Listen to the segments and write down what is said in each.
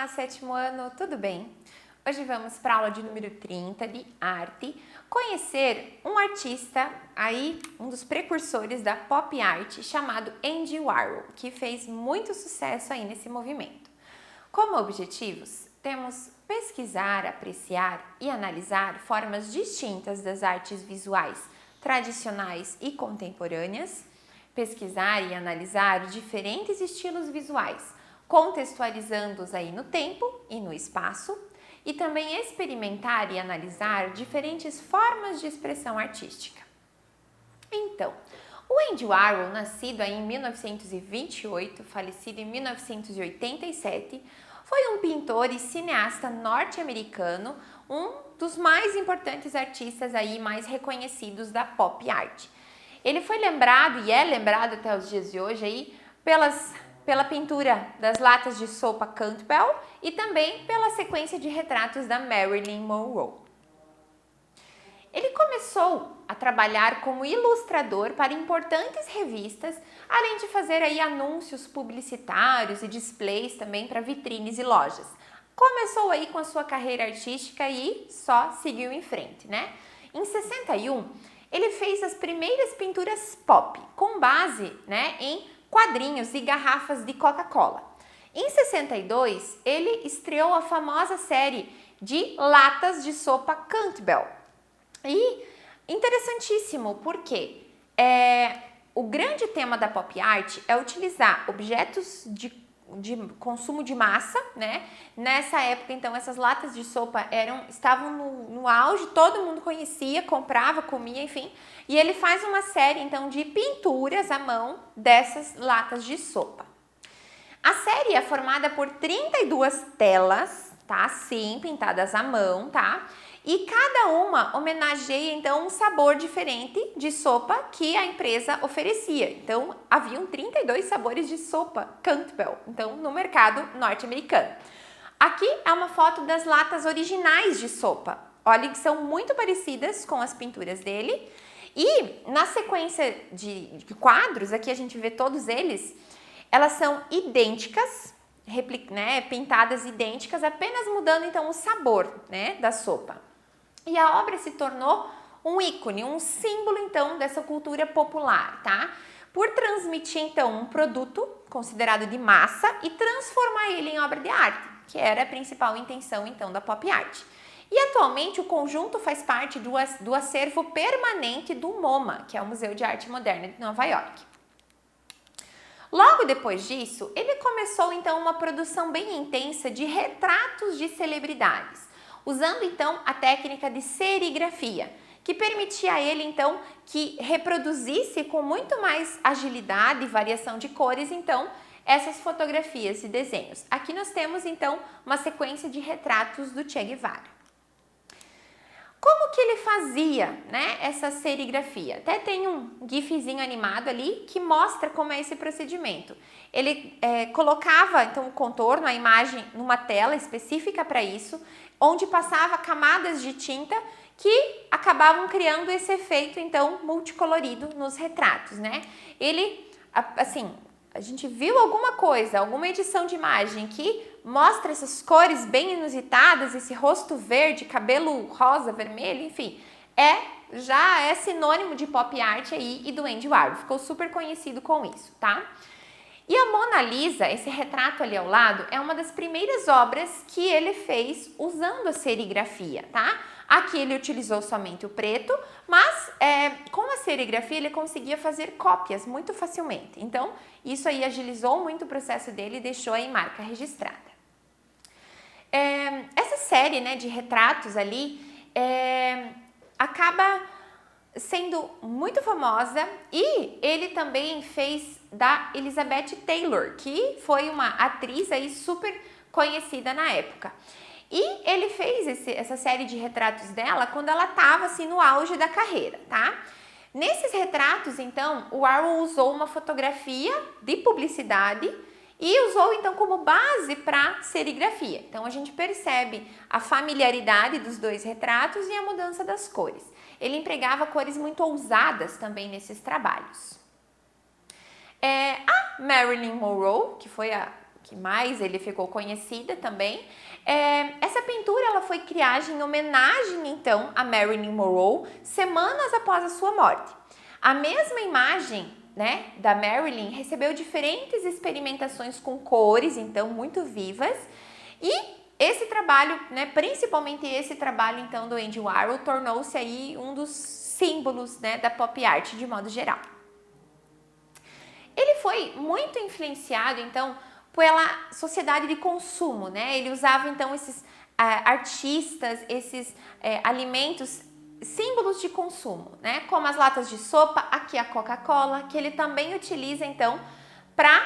Olá, sétimo ano, tudo bem? Hoje vamos para a aula de número 30 de arte, conhecer um artista aí, um dos precursores da pop art, chamado Andy Warhol, que fez muito sucesso aí nesse movimento. Como objetivos, temos pesquisar, apreciar e analisar formas distintas das artes visuais tradicionais e contemporâneas, pesquisar e analisar diferentes estilos visuais, contextualizando-os aí no tempo e no espaço, e também experimentar e analisar diferentes formas de expressão artística. Então, o Andy Warhol, nascido aí em 1928, falecido em 1987, foi um pintor e cineasta norte-americano, um dos mais importantes artistas aí mais reconhecidos da pop art. Ele foi lembrado e é lembrado até os dias de hoje aí pela pintura das latas de sopa Campbell e também pela sequência de retratos da Marilyn Monroe. Ele começou a trabalhar como ilustrador para importantes revistas, além de fazer aí anúncios publicitários e displays também para vitrines e lojas. Começou aí com a sua carreira artística e só seguiu em frente, né? Em 61, ele fez as primeiras pinturas pop, com base, né, em quadrinhos e garrafas de Coca-Cola. Em 62, ele estreou a famosa série de latas de sopa Campbell. E interessantíssimo, porque o grande tema da pop art é utilizar objetos de consumo de massa, né? Nessa época, então, essas latas de sopa estavam no auge, todo mundo conhecia, comprava, comia, enfim. E ele faz uma série, então, de pinturas à mão dessas latas de sopa. A série é formada por 32 telas, tá? Sim, pintadas à mão, tá? E cada uma homenageia, então, um sabor diferente de sopa que a empresa oferecia. Então, haviam 32 sabores de sopa Campbell, então, no mercado norte-americano. Aqui é uma foto das latas originais de sopa. Olha que são muito parecidas com as pinturas dele. E na sequência de quadros, aqui a gente vê todos eles, elas são idênticas, né, pintadas idênticas, apenas mudando, então, o sabor, né, da sopa. E a obra se tornou um ícone, um símbolo, então, dessa cultura popular, tá? Por transmitir, então, um produto considerado de massa e transformar ele em obra de arte, que era a principal intenção, então, da pop art. E atualmente o conjunto faz parte do acervo permanente do MoMA, que é o Museu de Arte Moderna de Nova York. Logo depois disso, ele começou, então, uma produção bem intensa de retratos de celebridades, usando, então, a técnica de serigrafia, que permitia a ele, então, que reproduzisse com muito mais agilidade e variação de cores, então, essas fotografias e desenhos. Aqui nós temos, então, uma sequência de retratos do Che Guevara. Como que ele fazia, né, essa serigrafia? Até tem um gifzinho animado ali que mostra como é esse procedimento. Ele colocava, então, o contorno, a imagem numa tela específica para isso, onde passava camadas de tinta que acabavam criando esse efeito, então, multicolorido nos retratos, né? Ele, assim, a gente viu alguma coisa, alguma edição de imagem que mostra essas cores bem inusitadas, esse rosto verde, cabelo rosa, vermelho, enfim, já é sinônimo de pop art aí e do Andy Warhol, ficou super conhecido com isso, tá? E a Mona Lisa, esse retrato ali ao lado, é uma das primeiras obras que ele fez usando a serigrafia, tá? Aqui ele utilizou somente o preto, mas com a serigrafia ele conseguia fazer cópias muito facilmente. Então, isso aí agilizou muito o processo dele e deixou aí marca registrada. Essa série, né, de retratos ali acaba sendo muito famosa e ele também fez da Elizabeth Taylor, que foi uma atriz aí super conhecida na época. E ele fez essa série de retratos dela quando ela estava assim no auge da carreira, tá? Nesses retratos, então, o Warhol usou uma fotografia de publicidade e usou, então, como base para serigrafia. Então, a gente percebe a familiaridade dos dois retratos e a mudança das cores. Ele empregava cores muito ousadas também nesses trabalhos. A Marilyn Monroe, que foi a que mais ele ficou conhecida também. Essa pintura ela foi criada em homenagem então a Marilyn Monroe, semanas após a sua morte. A mesma imagem, né, da Marilyn recebeu diferentes experimentações com cores, então muito vivas, e esse trabalho, né, principalmente esse trabalho então do Andy Warhol, tornou-se aí um dos símbolos, né, da pop art de modo geral. Ele foi muito influenciado então pela sociedade de consumo, né? Ele usava então esses artistas, esses alimentos, símbolos de consumo, né? Como as latas de sopa, aqui a Coca-Cola, que ele também utiliza então para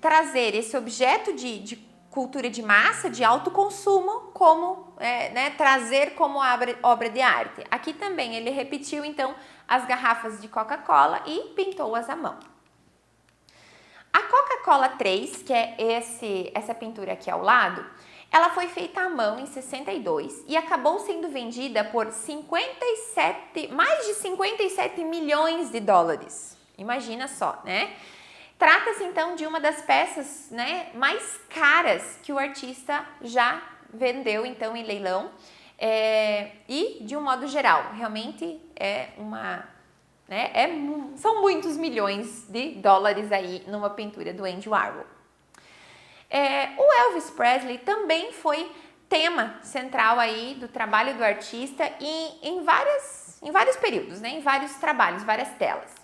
trazer esse objeto de cultura de massa, de alto consumo, como né, trazer como obra de arte. Aqui também ele repetiu então as garrafas de Coca-Cola e pintou-as à mão. A Coca-Cola 3, que é essa pintura aqui ao lado, ela foi feita à mão em 62 e acabou sendo vendida por mais de 57 milhões de dólares. Imagina só, né? Trata-se então de uma das peças, né, mais caras que o artista já vendeu então em leilão e de um modo geral, realmente é uma... né, são muitos milhões de dólares aí numa pintura do Andy Warhol. O Elvis Presley também foi tema central aí do trabalho do artista em vários períodos, né, em vários trabalhos, várias telas.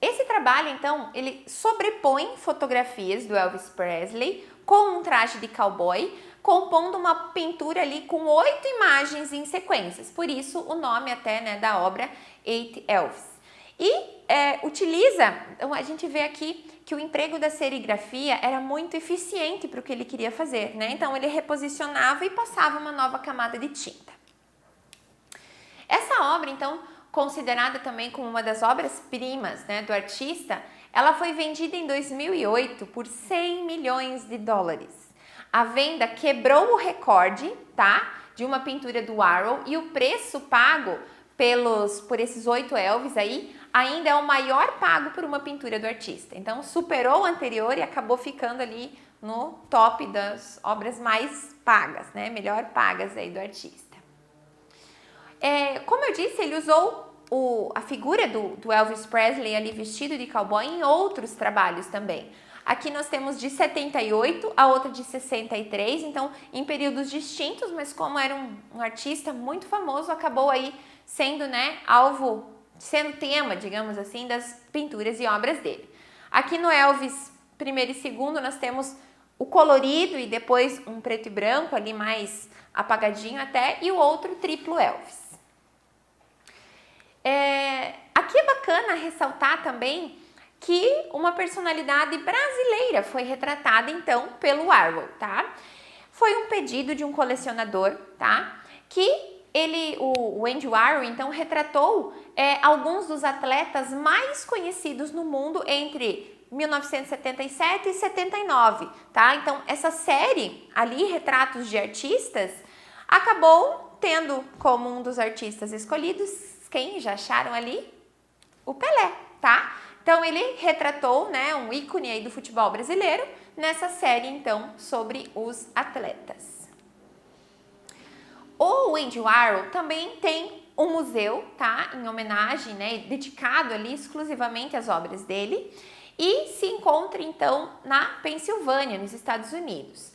Esse trabalho, então, ele sobrepõe fotografias do Elvis Presley com um traje de cowboy, compondo uma pintura ali com 8 imagens em sequências. Por isso, o nome até, né, da obra, 8 Elvis. E então a gente vê aqui que o emprego da serigrafia era muito eficiente para o que ele queria fazer, né? Então, ele reposicionava e passava uma nova camada de tinta. Essa obra, então, considerada também como uma das obras-primas, né, do artista, ela foi vendida em 2008 por 100 milhões de dólares. A venda quebrou o recorde, tá, de uma pintura do Warhol e o preço pago por esses 8 Elvis aí ainda é o maior pago por uma pintura do artista. Então, superou o anterior e acabou ficando ali no top das obras mais pagas, né, melhor pagas aí do artista. Como eu disse, ele usou a figura do Elvis Presley ali vestido de cowboy em outros trabalhos também. Aqui nós temos de 78, a outra de 63, então em períodos distintos, mas como era um artista muito famoso, acabou aí sendo, né, sendo tema, digamos assim, das pinturas e obras dele. Aqui no Elvis primeiro e segundo nós temos o colorido e depois um preto e branco ali mais apagadinho até, e o outro triplo Elvis. Aqui é bacana ressaltar também que uma personalidade brasileira foi retratada então pelo Warhol, tá? Foi um pedido de um colecionador, tá? Que o Andy Warhol então retratou alguns dos atletas mais conhecidos no mundo entre 1977 e 79, tá? Então essa série ali, Retratos de Artistas, acabou tendo como um dos artistas escolhidos, quem já acharam ali? O Pelé, tá? Então ele retratou, né, um ícone aí do futebol brasileiro nessa série então sobre os atletas. O Andy Warhol também tem um museu, tá, em homenagem, né, dedicado ali exclusivamente às obras dele e se encontra então na Pensilvânia, nos Estados Unidos.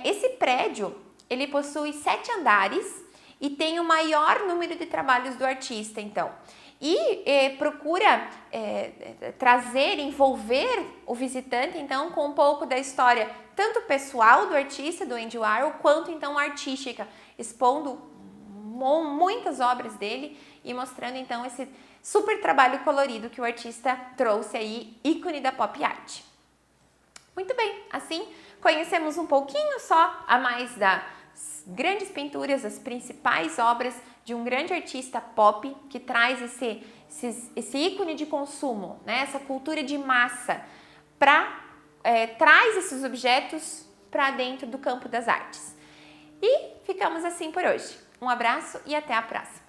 Esse prédio ele possui 7 andares e tem o maior número de trabalhos do artista, então. E procura envolver o visitante, então, com um pouco da história, tanto pessoal do artista, do Andy Warhol, quanto, então, artística, expondo muitas obras dele e mostrando, então, esse super trabalho colorido que o artista trouxe aí, ícone da pop art. Muito bem, assim, conhecemos um pouquinho só a mais das grandes pinturas, as principais obras de um grande artista pop que traz esse ícone de consumo, né? Essa cultura de massa, traz esses objetos para dentro do campo das artes. E ficamos assim por hoje. Um abraço e até a próxima!